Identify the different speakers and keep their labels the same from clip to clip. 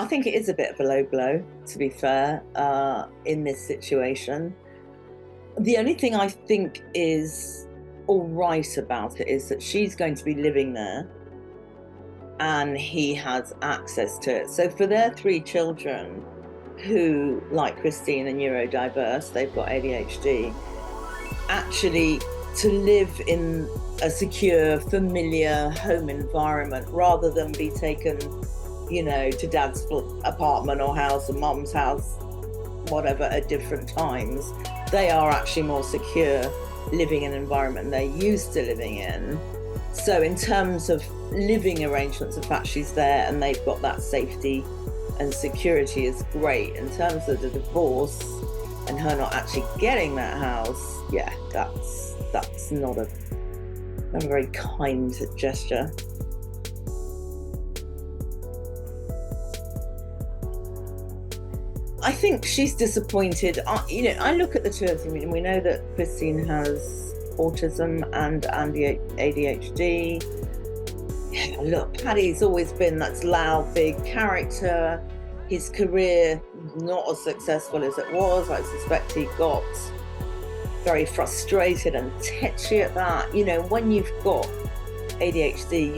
Speaker 1: I think it is a bit of a low blow, to be fair, in this situation. The only thing I think is all right about it is that she's going to be living there and he has access to it. So for their 3 children who, like Christine, are neurodiverse, they've got ADHD, actually to live in a secure, familiar home environment rather than be taken, to dad's apartment or house or mum's house, whatever, at different times. They are actually more secure living in an environment they're used to living in. So in terms of living arrangements, the fact she's there and they've got that safety and security is great. In terms of the divorce and her not actually getting that house, yeah, that's not a very kind gesture. I think she's disappointed. I look at the two of them and we know that Christine has autism and ADHD. Yeah, look, Paddy's always been that loud, big character. His career not as successful as it was. I suspect he got very frustrated and tetchy at that. When you've got ADHD,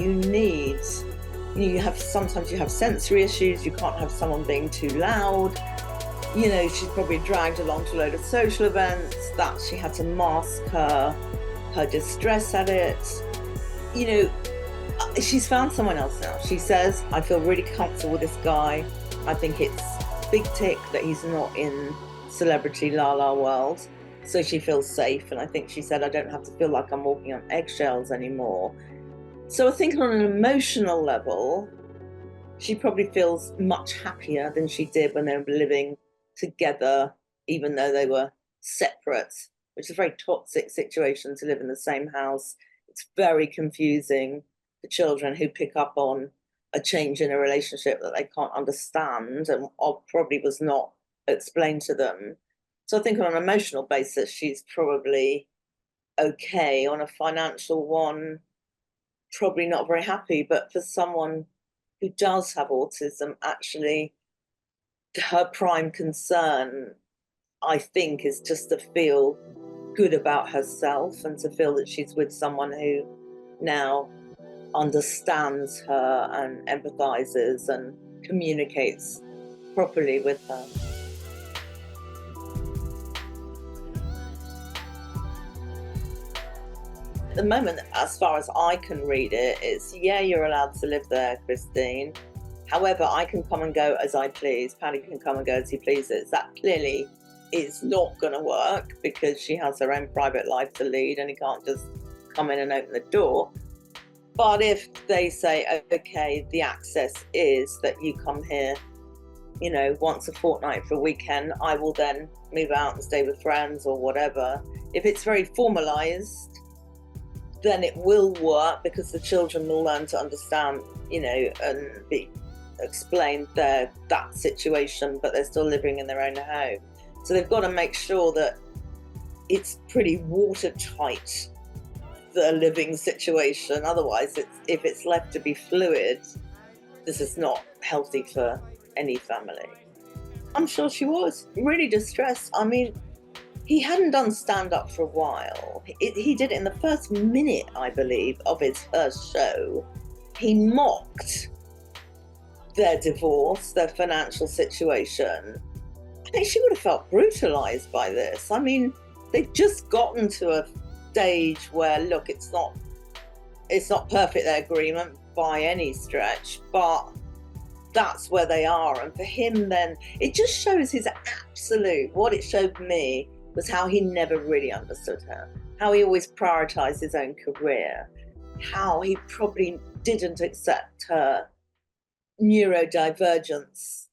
Speaker 1: sometimes you have sensory issues. You can't have someone being too loud. She's probably dragged along to a load of social events that she had to mask her distress at it. She's found someone else now. She says, I feel really comfortable with this guy. I think it's big tick that he's not in celebrity la world. So she feels safe. And I think she said, I don't have to feel like I'm walking on eggshells anymore. So I think on an emotional level, she probably feels much happier than she did when they were living together, even though they were separate, which is a very toxic situation to live in the same house. It's very confusing for children who pick up on a change in a relationship that they can't understand and probably was not explained to them. So I think on an emotional basis, she's probably okay. On a financial one, probably not very happy. But for someone who does have autism, actually, her prime concern, I think, is just to feel good about herself and to feel that she's with someone who now understands her and empathizes and communicates properly with her. At the moment, as far as I can read it, it's, yeah, you're allowed to live there, Christine. However, I can come and go as I please. Paddy can come and go as he pleases. That clearly is not going to work because she has her own private life to lead and he can't just come in and open the door. But if they say, okay, the access is that you come here, once a fortnight for a weekend, I will then move out and stay with friends or whatever. If it's very formalized, then it will work because the children will learn to understand, and explain that situation, but they're still living in their own home. So they've got to make sure that it's pretty watertight, the living situation. Otherwise, if it's left to be fluid, this is not healthy for any family. I'm sure she was really distressed. I mean, he hadn't done stand-up for a while. He did it in the first minute, I believe, of his first show. He mocked their divorce, their financial situation. I think she would have felt brutalized by this. I mean, they've just gotten to a stage where, look, it's not perfect, their agreement by any stretch, but that's where they are. And for him then, it just shows his what it showed me was how he never really understood her, how he always prioritized his own career, how he probably didn't accept her neurodivergence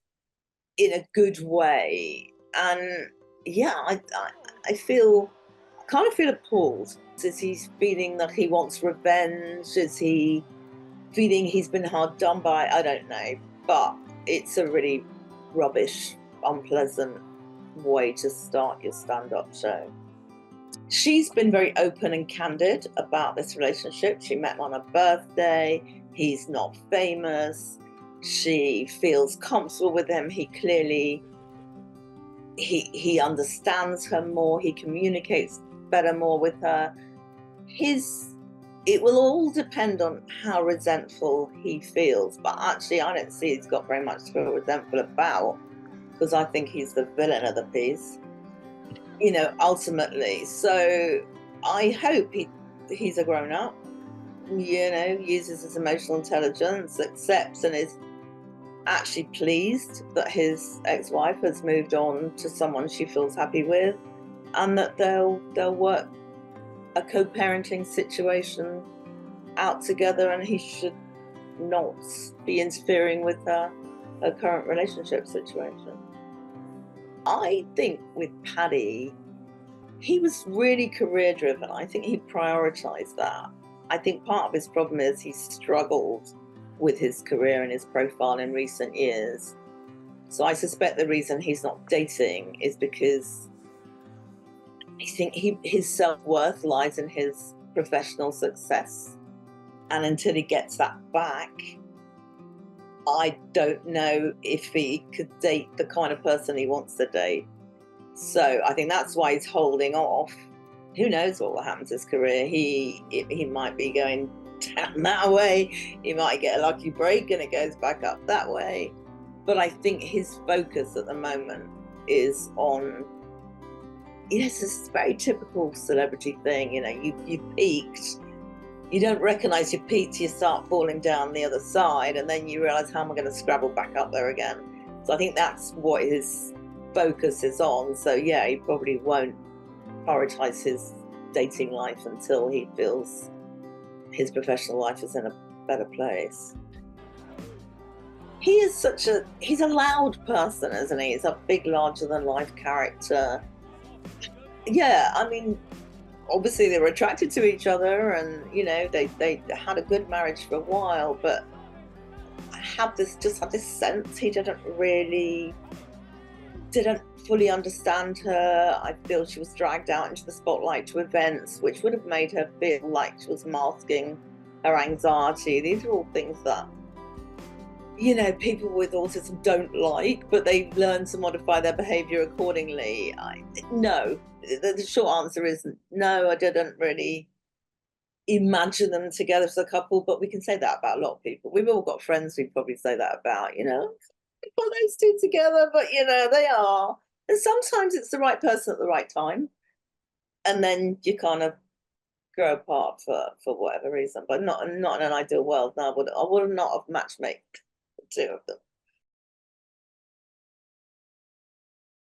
Speaker 1: in a good way. And yeah, I kind of feel appalled. Is he feeling that he wants revenge? Is he feeling he's been hard done by? I don't know, but it's a really rubbish, unpleasant way to start your stand-up show. She's been very open and candid about this relationship. She met him on her birthday. He's not famous. She feels comfortable with him. He clearly, he understands her more. He communicates better more with her. It will all depend on how resentful he feels. But actually, I don't see he's got very much to feel resentful about, because I think he's the villain of the piece, ultimately. So I hope he's a grown up, uses his emotional intelligence, accepts and is actually pleased that his ex-wife has moved on to someone she feels happy with, and that they'll work a co-parenting situation out together, and he should not be interfering with her current relationship situation. I think with Paddy, he was really career driven. I think he prioritized that. I think part of his problem is he struggled with his career and his profile in recent years. So I suspect the reason he's not dating is because I think his self-worth lies in his professional success. And until he gets that back, I don't know if he could date the kind of person he wants to date. So I think that's why he's holding off. Who knows what will happen to his career? He might be going down that way. He might get a lucky break and it goes back up that way. But I think his focus at the moment is on, it's this very typical celebrity thing. You peaked. You don't recognize your peak till you start falling down the other side, and then you realize, how am I going to scrabble back up there again? So I think that's what his focus is on. So yeah, he probably won't prioritize his dating life until he feels his professional life is in a better place. He's a loud person, isn't he? He's a big, larger than life character. Yeah, I mean, obviously they were attracted to each other, and they had a good marriage for a while, but I had this sense he didn't fully understand her. I feel she was dragged out into the spotlight to events which would have made her feel like she was masking her anxiety. These are all things that people with autism don't like, but they learn to modify their behavior accordingly. No, the short answer is no. I didn't really imagine them together as a couple, but we can say that about a lot of people. We've all got friends we probably say that about, put those two together, but they are. And sometimes it's the right person at the right time, and then you kind of grow apart for whatever reason. But not in an ideal world. No, I would not have matchmaked the two of them.